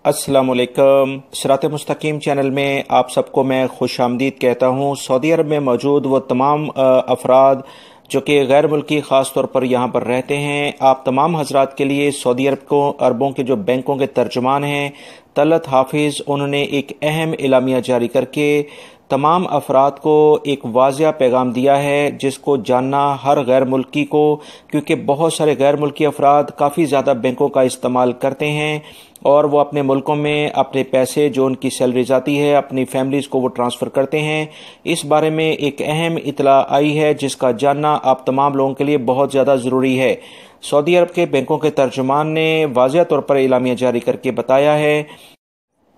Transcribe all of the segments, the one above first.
अस्सलाम वालेकुम। सिरात मुस्तकीम चैनल में आप सबको मैं खुश आमदीद कहता हूँ। सऊदी अरब में मौजूद वो तमाम अफराद जो कि गैर मुल्की ख़ास तौर पर यहाँ पर रहते हैं, आप तमाम हजरात के लिए सऊदी अरबों के जो बैंकों के तर्जुमान हैं तलत हाफिज़, उन्होंने एक अहम एलामिया जारी करके तमाम अफराद को एक वाज़िया पैगाम दिया है जिसको जानना हर गैर मुल्की को, क्योंकि बहुत सारे गैर मुल्की अफराद काफ़ी ज़्यादा बैंकों का इस्तेमाल करते हैं और वो अपने मुल्कों में अपने पैसे जो उनकी सैलरीज आती है अपनी फैमिलीज़ को वो ट्रांसफ़र करते हैं। इस बारे में एक अहम इतला आई है जिसका जानना आप तमाम लोगों के लिए बहुत ज़्यादा ज़रूरी है। सऊदी अरब के बैंकों के तर्जुमान ने वाज़िया तौर पर एलामिया जारी करके बताया है,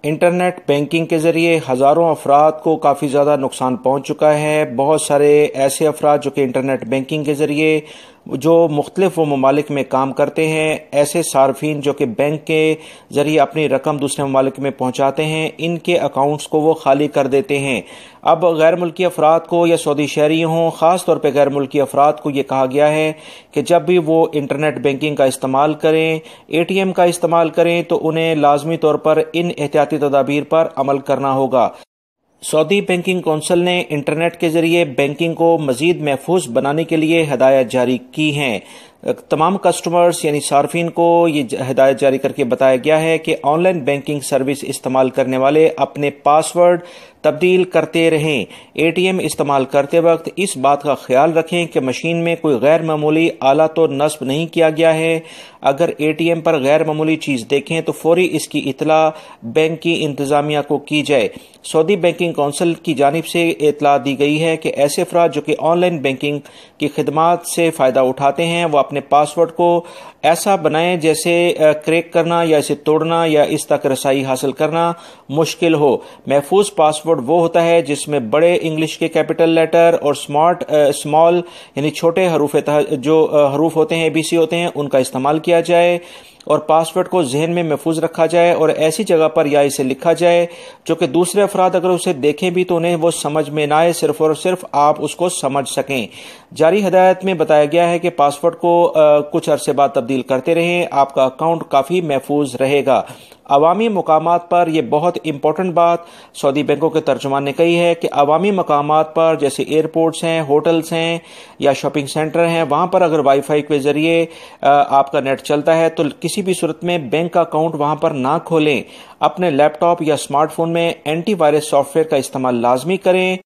इंटरनेट बैंकिंग के ज़रिए हज़ारों अफराद को काफ़ी ज़्यादा नुकसान पहुंच चुका है। बहुत सारे ऐसे अफराद जो कि इंटरनेट बैंकिंग के ज़रिए जो मुख्तलिफ ममालिक में काम करते हैं, ऐसे सार्फिन जो कि बैंक के ज़रिए अपनी रकम दूसरे ममालिक में पहुंचाते हैं, इनके अकाउंट्स को वो खाली कर देते हैं। अब गैर मुल्की अफराद को या सऊदी शहरी हों, ख़ास तौर पे गैर मुल्की अफराद को ये कहा गया है कि जब भी वो इंटरनेट बैंकिंग का इस्तेमाल करें, ATM का इस्तेमाल करें, तो उन्हें लाजमी तौर पर इन एहतियाती तदाबीर पर अमल करना होगा। सऊदी बैंकिंग कौंसिल ने इंटरनेट के जरिए बैंकिंग को मजीद महफूज बनाने के लिए हदायत जारी की हैं। तमाम कस्टमर्स यानी सार्फिन को ये हदायत जारी करके बताया गया है कि ऑनलाइन बैंकिंग सर्विस इस्तेमाल करने वाले अपने पासवर्ड तब्दील करते रहें। ATM इस्तेमाल करते वक्त इस बात का ख्याल रखें कि मशीन में कोई गैर मामूली आला तो नस्ब नहीं किया गया है। अगर ATM पर गैर मामूली चीज़ देखें तो फौरी इसकी इतला बैंक की इंतजामिया को की जाए। सऊदी बैंकिंग कौंसिल की जानिब से इतला दी गई है कि ऐसे अफराद जो कि ऑनलाइन बैंकिंग की खिदमात से फ़ायदा उठाते हैं वो अपने पासवर्ड को ऐसा बनाएं जैसे क्रैक करना या इसे तोड़ना या इस तक रसाई हासिल करना मुश्किल हो। महफूज पासवर्ड वो होता है जिसमें बड़े इंग्लिश के कैपिटल लेटर और स्मॉल यानी छोटे जो हरूफ होते हैं ABC होते हैं उनका इस्तेमाल किया जाए और पासवर्ड को जहन में महफूज रखा जाए और ऐसी जगह पर या इसे लिखा जाए जो कि दूसरे अफराद अगर उसे देखें भी तो उन्हें वो समझ में ना आए, सिर्फ और सिर्फ आप उसको समझ सकें। जारी हदायत में बताया गया है कि पासवर्ड को कुछ अरसे बाद तब्दील करते रहें, आपका अकाउंट काफ़ी महफूज रहेगा। अवामी मकामात पर यह बहुत इंपॉर्टेंट बात सऊदी बैंकों के तर्जुमान ने कही है कि अवामी मकामात पर जैसे एयरपोर्ट्स हैं, होटल्स हैं या शॉपिंग सेंटर हैं, वहां पर अगर वाईफाई के जरिए आपका नेट चलता है तो किसी भी सूरत में बैंक का अकाउंट वहां पर ना खोलें। अपने लैपटॉप या स्मार्टफोन में एंटीवायरस सॉफ्टवेयर का इस्तेमाल लाजमी करें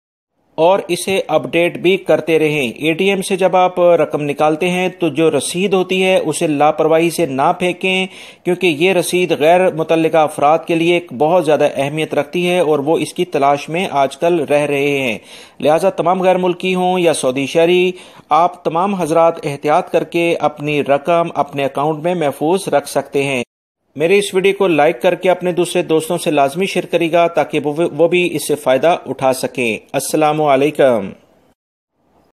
और इसे अपडेट भी करते रहें। ATM से जब आप रकम निकालते हैं तो जो रसीद होती है उसे लापरवाही से ना फेंकें, क्योंकि ये रसीद गैर मुतल्लिका अफराद के लिए एक बहुत ज़्यादा अहमियत रखती है और वो इसकी तलाश में आजकल रह रहे हैं। लिहाजा तमाम गैर मुल्की हों या सऊदी शहरी, आप तमाम हजरात एहतियात करके अपनी रकम अपने अकाउंट में महफूज रख सकते हैं। मेरे इस वीडियो को लाइक करके अपने दूसरे दोस्तों से लाजमी शेयर करिएगा ताकि वो भी इससे फ़ायदा उठा सकें। अस्सलामु अलैकुम।